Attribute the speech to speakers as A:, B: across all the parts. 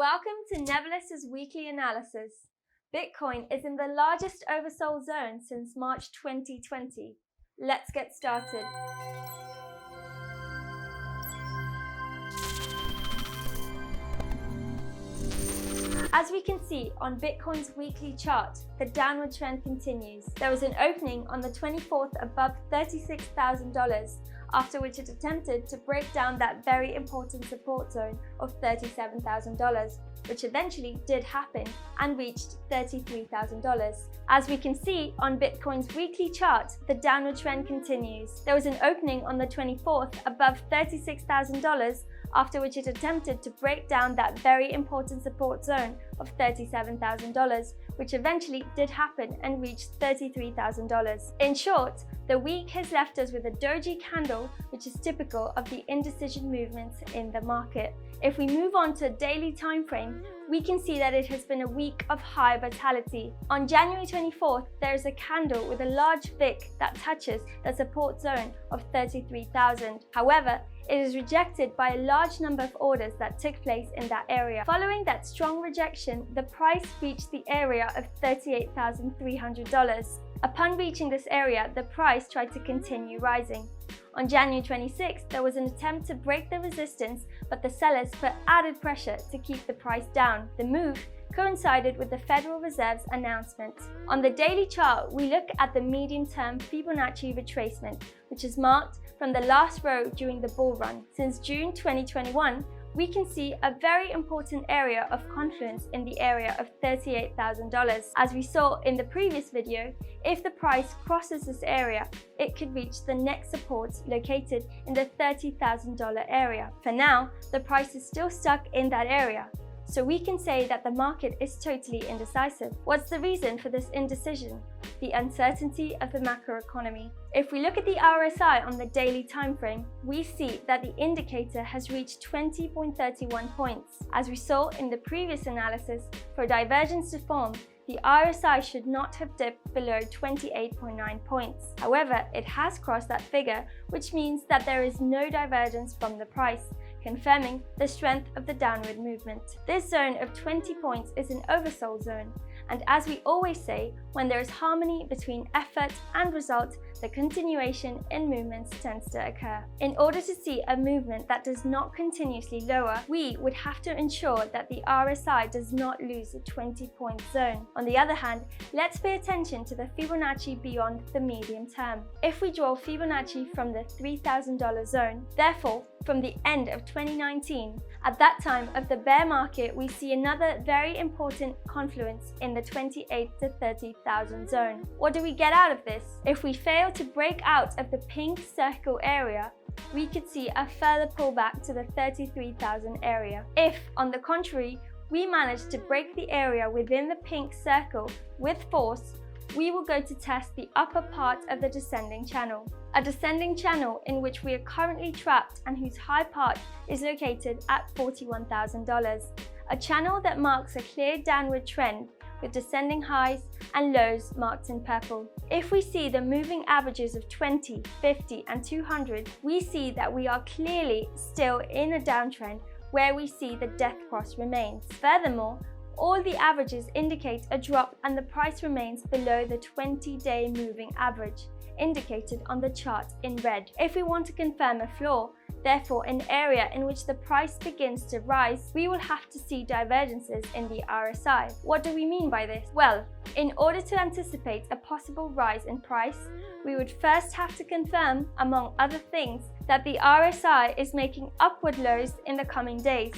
A: Welcome to Nebulus's weekly analysis. Bitcoin is in the largest oversold zone since March 2020. Let's get started. As we can see on Bitcoin's weekly chart, the downward trend continues. There was an opening on the 24th above $36,000, after which it attempted to break down that very important support zone of $37,000, which eventually did happen and reached $33,000. As we can see on Bitcoin's weekly chart, the downward trend continues. There was an opening on the 24th above $36,000, after which it attempted to break down that very important support zone of $37,000, which eventually did happen and reached $33,000. In short, the week has left us with a doji candle, which is typical of the indecision movements in the market. If we move on to a daily time frame, we can see that it has been a week of high volatility. On January 24th, there is a candle with a large wick that touches the support zone of 33,000. However, it is rejected by a large number of orders that took place in that area. Following that strong rejection, the price reached the area of $38,300. Upon reaching this area, the price tried to continue rising. On January 26th, there was an attempt to break the resistance, but the sellers put added pressure to keep the price down. The move coincided with the Federal Reserve's announcement. On the daily chart, we look at the medium-term Fibonacci retracement, which is marked from the last row during the bull run. Since June 2021, we can see a very important area of confluence in the area of $38,000. As we saw in the previous video, if the price crosses this area, it could reach the next support located in the $30,000 area. For now, the price is still stuck in that area, so we can say that the market is totally indecisive. What's the reason for this indecision? The uncertainty of the macroeconomy. If we look at the RSI on the daily time frame, we see that the indicator has reached 20.31 points. As we saw in the previous analysis, for divergence to form, the RSI should not have dipped below 28.9 points. However, it has crossed that figure, which means that there is no divergence from the price, confirming the strength of the downward movement. This zone of 20 points is an oversold zone, and as we always say, when there is harmony between effort and result, the continuation in movements tends to occur. In order to see a movement that does not continuously lower, we would have to ensure that the RSI does not lose the 20-point zone. On the other hand, let's pay attention to the Fibonacci beyond the medium term. If we draw Fibonacci from the $3,000 zone, therefore from the end of 2019, at that time of the bear market, we see another very important confluence in the 28 to 30,000 zone. What do we get out of this? If we fail to break out of the pink circle area, we could see a further pullback to the 33,000 area. If, on the contrary, we manage to break the area within the pink circle with force, we will go to test the upper part of the descending channel. A descending channel in which we are currently trapped and whose high part is located at $41,000. A channel that marks a clear downward trend with descending highs and lows marked in purple. If we see the moving averages of 20, 50 and 200, we see that we are clearly still in a downtrend where we see the death cross remains. Furthermore, all the averages indicate a drop and the price remains below the 20-day moving average, indicated on the chart in red. If we want to confirm a floor, therefore an area in which the price begins to rise, we will have to see divergences in the RSI. What do we mean by this? Well, in order to anticipate a possible rise in price, we would first have to confirm, among other things, that the RSI is making upward lows in the coming days,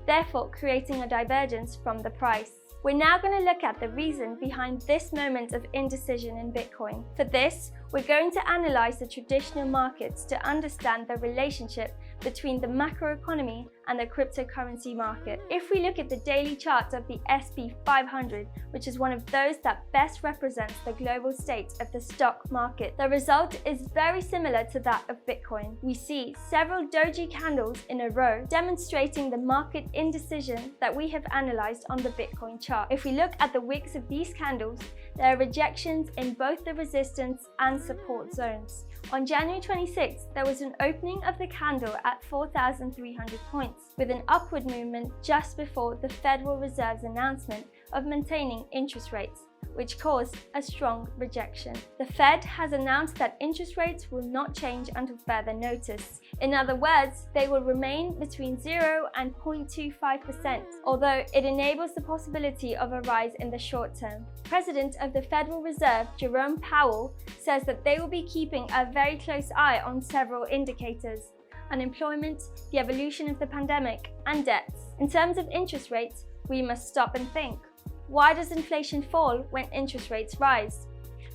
A: therefore creating a divergence from the price. We're now going to look at the reason behind this moment of indecision in Bitcoin. For this, we're going to analyze the traditional markets to understand the relationship between the macroeconomy and the cryptocurrency market. If we look at the daily chart of the SP 500, which is one of those that best represents the global state of the stock market, the result is very similar to that of Bitcoin. We see several doji candles in a row demonstrating the market indecision that we have analyzed on the Bitcoin chart. If we look at the wicks of these candles, there are rejections in both the resistance and support zones. On January 26th, there was an opening of the candle at 4,300 points, with an upward movement just before the Federal Reserve's announcement of maintaining interest rates, which caused a strong rejection. The Fed has announced that interest rates will not change until further notice. In other words, they will remain between 0 and 0.25%, although it enables the possibility of a rise in the short term. President of the Federal Reserve, Jerome Powell, says that they will be keeping a very close eye on several indicators: unemployment, the evolution of the pandemic, and debts. In terms of interest rates, we must stop and think. Why does inflation fall when interest rates rise?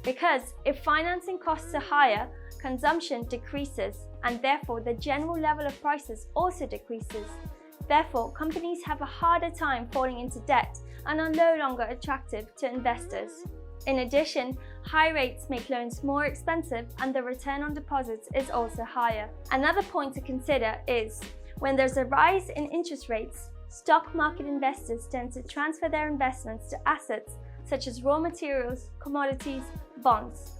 A: Because if financing costs are higher, consumption decreases, and therefore the general level of prices also decreases. Therefore, companies have a harder time falling into debt and are no longer attractive to investors. In addition, high rates make loans more expensive and the return on deposits is also higher. Another point to consider is, when there's a rise in interest rates, stock market investors tend to transfer their investments to assets such as raw materials, commodities, bonds,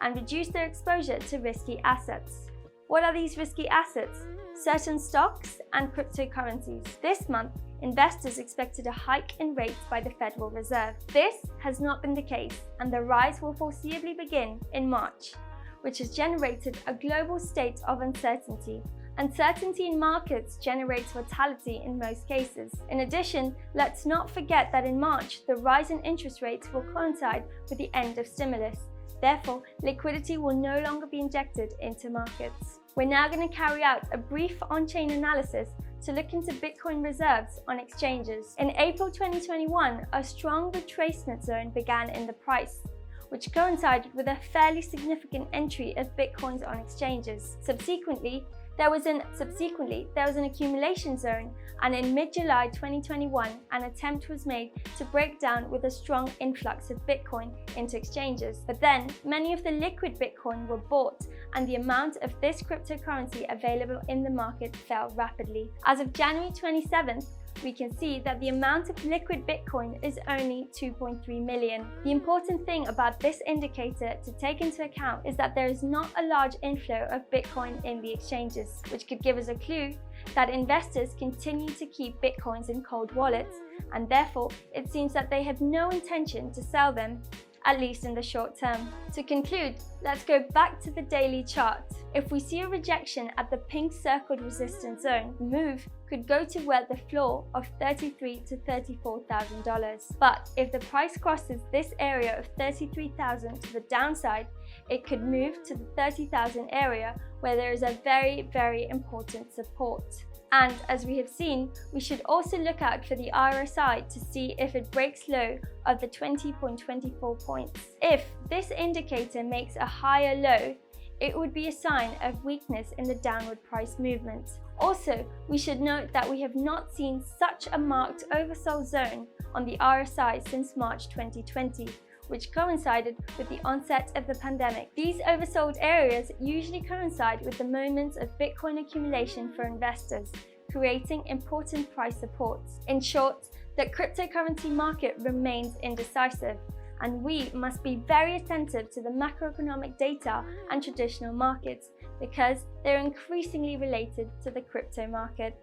A: and reduce their exposure to risky assets. What are these risky assets? Certain stocks and cryptocurrencies. This month, investors expected a hike in rates by the Federal Reserve. This has not been the case, and the rise will foreseeably begin in March, which has generated a global state of uncertainty. Uncertainty in markets generates volatility in most cases. In addition, let's not forget that in March, the rise in interest rates will coincide with the end of stimulus. Therefore, liquidity will no longer be injected into markets. We're now going to carry out a brief on-chain analysis to look into Bitcoin reserves on exchanges. In April 2021, a strong retracement zone began in the price, which coincided with a fairly significant entry of Bitcoins on exchanges. Subsequently, there was an accumulation zone, and in mid-July 2021, an attempt was made to break down with a strong influx of Bitcoin into exchanges. But then, many of the liquid Bitcoin were bought, and the amount of this cryptocurrency available in the market fell rapidly. As of January 27th, we can see that the amount of liquid Bitcoin is only 2.3 million. The important thing about this indicator to take into account is that there is not a large inflow of Bitcoin in the exchanges, which could give us a clue that investors continue to keep Bitcoins in cold wallets, and therefore it seems that they have no intention to sell them, at least in the short term. To conclude, let's go back to the daily chart. If we see a rejection at the pink circled resistance zone, the move could go toward the floor of $33,000 to $34,000. But if the price crosses this area of $33,000 to the downside, it could move to the $30,000 area, where there is a very, very important support. And as we have seen, we should also look out for the RSI to see if it breaks low of the 20.24 points. If this indicator makes a higher low, it would be a sign of weakness in the downward price movement. Also, we should note that we have not seen such a marked oversold zone on the RSI since March 2020, which coincided with the onset of the pandemic. These oversold areas usually coincide with the moments of Bitcoin accumulation for investors, creating important price supports. In short, the cryptocurrency market remains indecisive, and we must be very attentive to the macroeconomic data and traditional markets because they're increasingly related to the crypto market.